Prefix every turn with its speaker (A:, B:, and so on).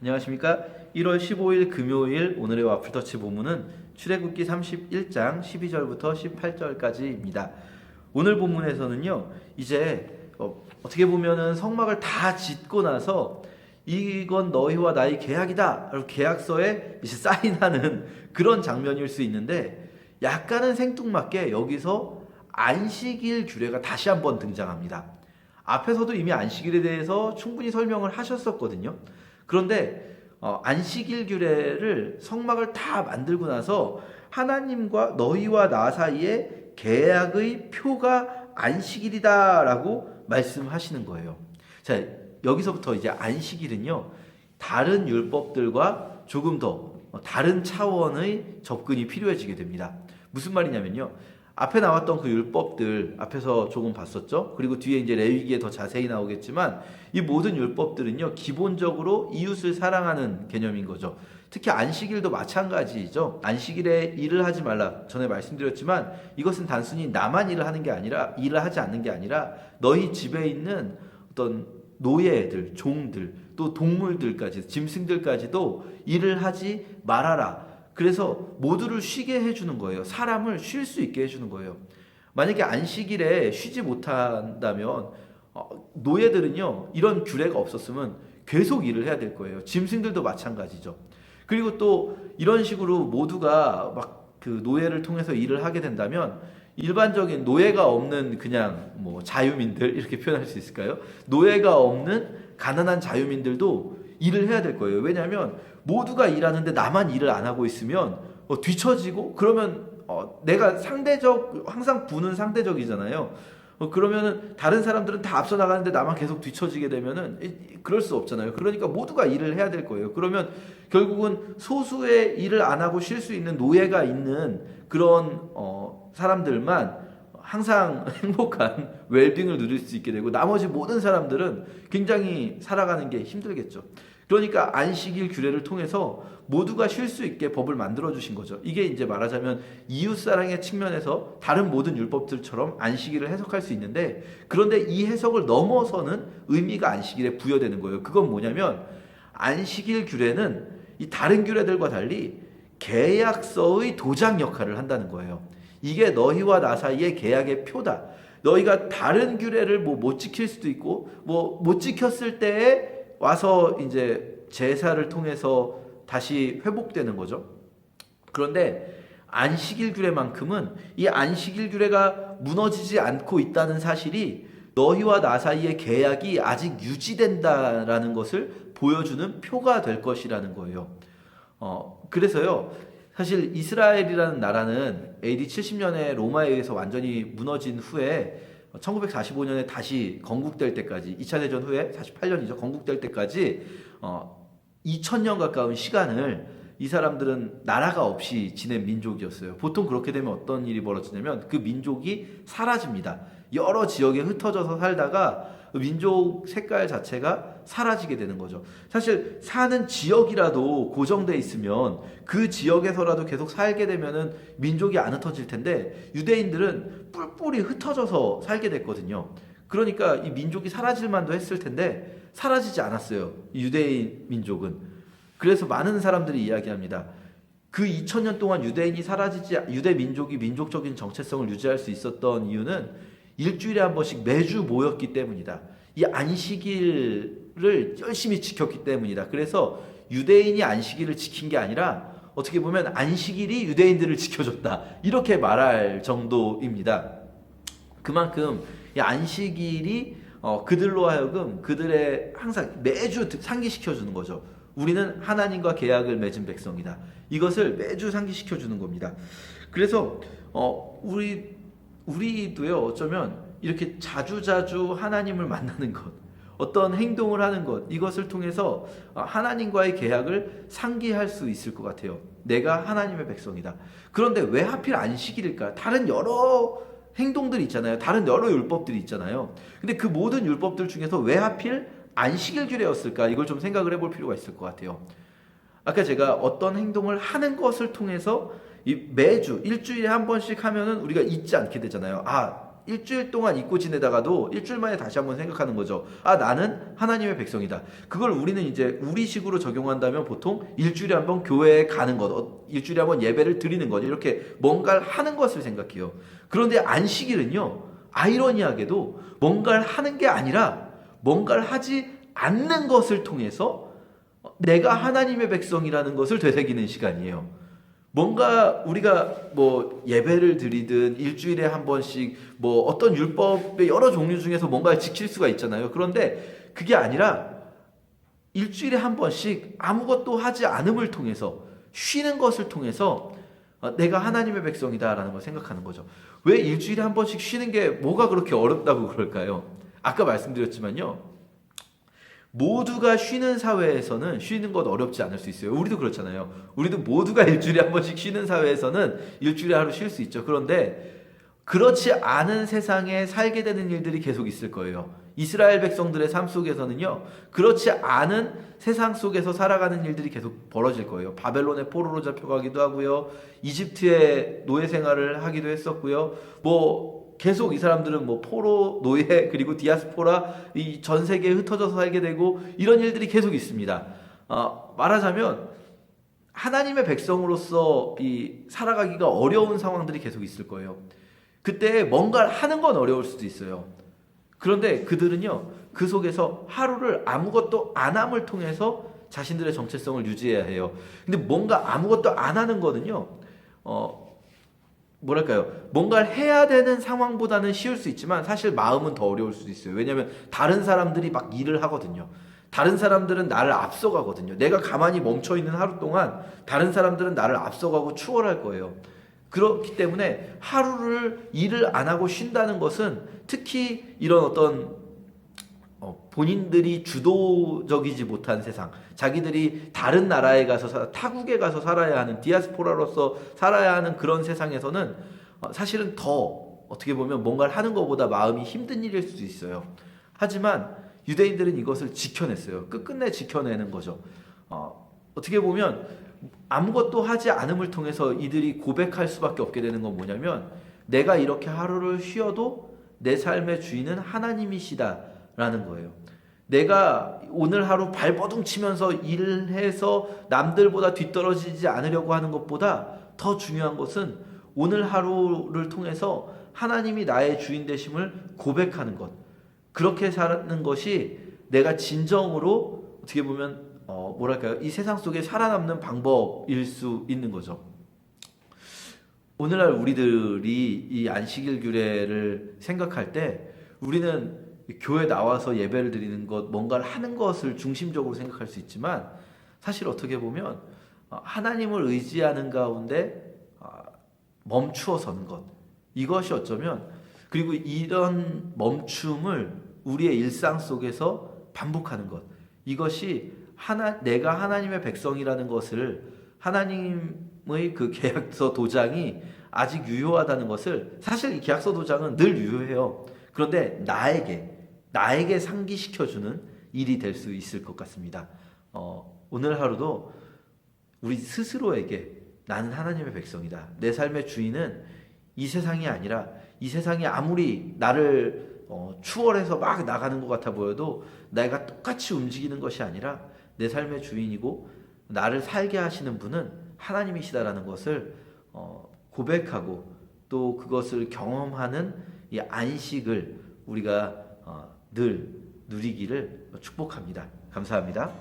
A: 안녕하십니까. 1월 15일 금요일 오늘의 와플터치 본문은 출애굽기 31장 12절부터 18절까지입니다. 오늘 본문에서는요, 이제 어떻게 보면은 성막을 다 짓고 나서 이건 너희와 나의 계약이다, 계약서에 이제 사인하는 그런 장면일 수 있는데, 약간은 생뚱맞게 여기서 안식일 규례가 다시 한번 등장합니다. 앞에서도 이미 안식일에 대해서 충분히 설명을 하셨었거든요. 그런데 안식일 규례를 성막을 다 만들고 나서 하나님과 너희와 나 사이에 계약의 표가 안식일이다라고 말씀하시는 거예요. 자, 여기서부터 이제 안식일은요, 다른 율법들과 조금 더 다른 차원의 접근이 필요해지게 됩니다. 무슨 말이냐면요, 앞에 나왔던 그 율법들 앞에서 조금 봤었죠. 그리고 뒤에 이제 레위기에 더 자세히 나오겠지만 이 모든 율법들은요, 기본적으로 이웃을 사랑하는 개념인 거죠. 특히 안식일도 마찬가지죠. 안식일에 일을 하지 말라 전에 말씀드렸지만 이것은 단순히 나만 일을 하는 게 아니라, 일을 하지 않는 게 아니라 너희 집에 있는 어떤 노예들, 종들, 또 동물들까지, 짐승들까지도 일을 하지 말아라. 그래서 모두를 쉬게 해주는 거예요. 사람을 쉴 수 있게 해주는 거예요. 만약에 안식일에 쉬지 못한다면 노예들은요, 이런 규례가 없었으면 계속 일을 해야 될 거예요. 짐승들도 마찬가지죠. 그리고 또 이런 식으로 모두가 막 그 노예를 통해서 일을 하게 된다면 일반적인 노예가 없는 그냥 뭐 자유민들, 이렇게 표현할 수 있을까요? 노예가 없는 가난한 자유민들도 일을 해야 될 거예요. 왜냐하면 모두가 일하는데 나만 일을 안 하고 있으면 뒤처지고, 그러면 내가 항상 부는 상대적이잖아요. 그러면은 다른 사람들은 다 앞서 나가는데 나만 계속 뒤처지게 되면은 그럴 수 없잖아요. 그러니까 모두가 일을 해야 될 거예요. 그러면 결국은 소수의 일을 안 하고 쉴 수 있는 노예가 있는 그런 사람들만 항상 행복한 웰빙을 누릴 수 있게 되고, 나머지 모든 사람들은 굉장히 살아가는 게 힘들겠죠. 그러니까 안식일 규례를 통해서 모두가 쉴 수 있게 법을 만들어 주신 거죠. 이게 이제 말하자면 이웃사랑의 측면에서 다른 모든 율법들처럼 안식일을 해석할 수 있는데, 그런데 이 해석을 넘어서는 의미가 안식일에 부여되는 거예요. 그건 뭐냐면 안식일 규례는 이 다른 규례들과 달리 계약서의 도장 역할을 한다는 거예요. 이게 너희와 나 사이의 계약의 표다. 너희가 다른 규례를 못 지킬 수도 있고, 못 지켰을 때에 와서 이제 제사를 통해서 다시 회복되는 거죠. 그런데 안식일 규례만큼은 이 안식일 규례가 무너지지 않고 있다는 사실이 너희와 나 사이의 계약이 아직 유지된다라는 것을 보여주는 표가 될 것이라는 거예요. 그래서요, 사실 이스라엘이라는 나라는 AD 70년에 로마에 의해서 완전히 무너진 후에 1945년에 다시 건국될 때까지, 2차 대전 후에 48년이죠. 건국될 때까지 2000년 가까운 시간을 이 사람들은 나라가 없이 지낸 민족이었어요. 보통 그렇게 되면 어떤 일이 벌어지냐면 그 민족이 사라집니다. 여러 지역에 흩어져서 살다가 민족 색깔 자체가 사라지게 되는 거죠. 사실 사는 지역이라도 고정돼 있으면 그 지역에서라도 계속 살게 되면은 민족이 안 흩어질 텐데, 유대인들은 뿔뿔이 흩어져서 살게 됐거든요. 그러니까 이 민족이 사라질 만도 했을 텐데 사라지지 않았어요, 유대인 민족은. 그래서 많은 사람들이 이야기합니다. 그 2000년 동안 유대 민족이 민족적인 정체성을 유지할 수 있었던 이유는 일주일에 한 번씩 매주 모였기 때문이다. 이 안식일을 열심히 지켰기 때문이다. 그래서 유대인이 안식일을 지킨 게 아니라 어떻게 보면 안식일이 유대인들을 지켜줬다, 이렇게 말할 정도입니다. 그만큼 이 안식일이 그들로 하여금 그들의 항상 매주 상기시켜주는 거죠. 우리는 하나님과 계약을 맺은 백성이다. 이것을 매주 상기시켜주는 겁니다. 그래서 우리도요, 어쩌면 이렇게 자주자주 하나님을 만나는 것, 어떤 행동을 하는 것, 이것을 통해서 하나님과의 계약을 상기할 수 있을 것 같아요. 내가 하나님의 백성이다. 그런데 왜 하필 안식일일까? 다른 여러 행동들이 있잖아요. 다른 여러 율법들이 있잖아요. 근데 그 모든 율법들 중에서 왜 하필 안식일 규례였을까? 이걸 좀 생각을 해볼 필요가 있을 것 같아요. 아까 제가 어떤 행동을 하는 것을 통해서 매주 일주일에 한 번씩 하면은 우리가 잊지 않게 되잖아요. 일주일 동안 잊고 지내다가도 일주일 만에 다시 한번 생각하는 거죠. 아, 나는 하나님의 백성이다. 그걸 우리는 이제 우리식으로 적용한다면 보통 일주일에 한번 교회에 가는 것, 일주일에 한번 예배를 드리는 것, 이렇게 뭔가를 하는 것을 생각해요. 그런데 안식일은요, 아이러니하게도 뭔가를 하는 게 아니라 뭔가를 하지 않는 것을 통해서 내가 하나님의 백성이라는 것을 되새기는 시간이에요. 뭔가 우리가 뭐 예배를 드리든 일주일에 한 번씩 뭐 어떤 율법의 여러 종류 중에서 뭔가를 지킬 수가 있잖아요. 그런데 그게 아니라 일주일에 한 번씩 아무것도 하지 않음을 통해서, 쉬는 것을 통해서 내가 하나님의 백성이다라는 걸 생각하는 거죠. 왜 일주일에 한 번씩 쉬는 게 뭐가 그렇게 어렵다고 그럴까요? 아까 말씀드렸지만요, 모두가 쉬는 사회에서는 쉬는 것 어렵지 않을 수 있어요. 우리도 그렇잖아요. 우리도 모두가 일주일에 한 번씩 쉬는 사회에서는 일주일에 하루 쉴 수 있죠. 그런데 그렇지 않은 세상에 살게 되는 일들이 계속 있을 거예요. 이스라엘 백성들의 삶 속에서는요, 그렇지 않은 세상 속에서 살아가는 일들이 계속 벌어질 거예요. 바벨론의 포로로 잡혀가기도 하고요, 이집트의 노예 생활을 하기도 했었고요, 뭐 계속 이 사람들은 뭐 포로, 노예, 그리고 디아스포라, 이 전 세계에 흩어져서 살게 되고, 이런 일들이 계속 있습니다. 말하자면 하나님의 백성으로서 이 살아가기가 어려운 상황들이 계속 있을 거예요. 그때 뭔가를 하는 건 어려울 수도 있어요. 그런데 그들은요, 그 속에서 하루를 아무것도 안 함을 통해서 자신들의 정체성을 유지해야 해요. 근데 뭔가 아무것도 안 하는 거는요, 뭐랄까요, 뭔가를 해야 되는 상황보다는 쉬울 수 있지만 사실 마음은 더 어려울 수도 있어요. 왜냐하면 다른 사람들이 막 일을 하거든요. 다른 사람들은 나를 앞서가거든요. 내가 가만히 멈춰있는 하루 동안 다른 사람들은 나를 앞서가고 추월할 거예요. 그렇기 때문에 하루를 일을 안 하고 쉰다는 것은, 특히 이런 어떤 본인들이 주도적이지 못한 세상, 자기들이 다른 나라에 가서 타국에 가서 살아야 하는, 디아스포라로서 살아야 하는 그런 세상에서는 사실은 더 어떻게 보면 뭔가를 하는 것보다 마음이 힘든 일일 수도 있어요. 하지만 유대인들은 이것을 지켜냈어요. 끝끝내 지켜내는 거죠. 어떻게 보면 아무것도 하지 않음을 통해서 이들이 고백할 수밖에 없게 되는 건 뭐냐면, 내가 이렇게 하루를 쉬어도 내 삶의 주인은 하나님이시다라는 거예요. 내가 오늘 하루 발버둥 치면서 일을 해서 남들보다 뒤떨어지지 않으려고 하는 것보다 더 중요한 것은 오늘 하루를 통해서 하나님이 나의 주인 되심을 고백하는 것. 그렇게 사는 것이 내가 진정으로 어떻게 보면 뭐랄까요, 이 세상 속에 살아남는 방법일 수 있는 거죠. 오늘날 우리들이 이 안식일 규례를 생각할 때 우리는 교회 나와서 예배를 드리는 것, 뭔가를 하는 것을 중심적으로 생각할 수 있지만, 사실 어떻게 보면 하나님을 의지하는 가운데 멈추어 서는 것, 이것이 어쩌면, 그리고 이런 멈춤을 우리의 일상 속에서 반복하는 것, 이것이 내가 하나님의 백성이라는 것을, 하나님의 그 계약서 도장이 아직 유효하다는 것을, 사실 이 계약서 도장은 늘 유효해요. 그런데 나에게 상기시켜주는 일이 될 수 있을 것 같습니다. 오늘 하루도 우리 스스로에게 나는 하나님의 백성이다, 내 삶의 주인은 이 세상이 아니라, 이 세상이 아무리 나를 추월해서 막 나가는 것 같아 보여도 내가 똑같이 움직이는 것이 아니라 내 삶의 주인이고 나를 살게 하시는 분은 하나님이시다라는 것을 고백하고, 또 그것을 경험하는 이 안식을 우리가 늘 누리기를 축복합니다. 감사합니다.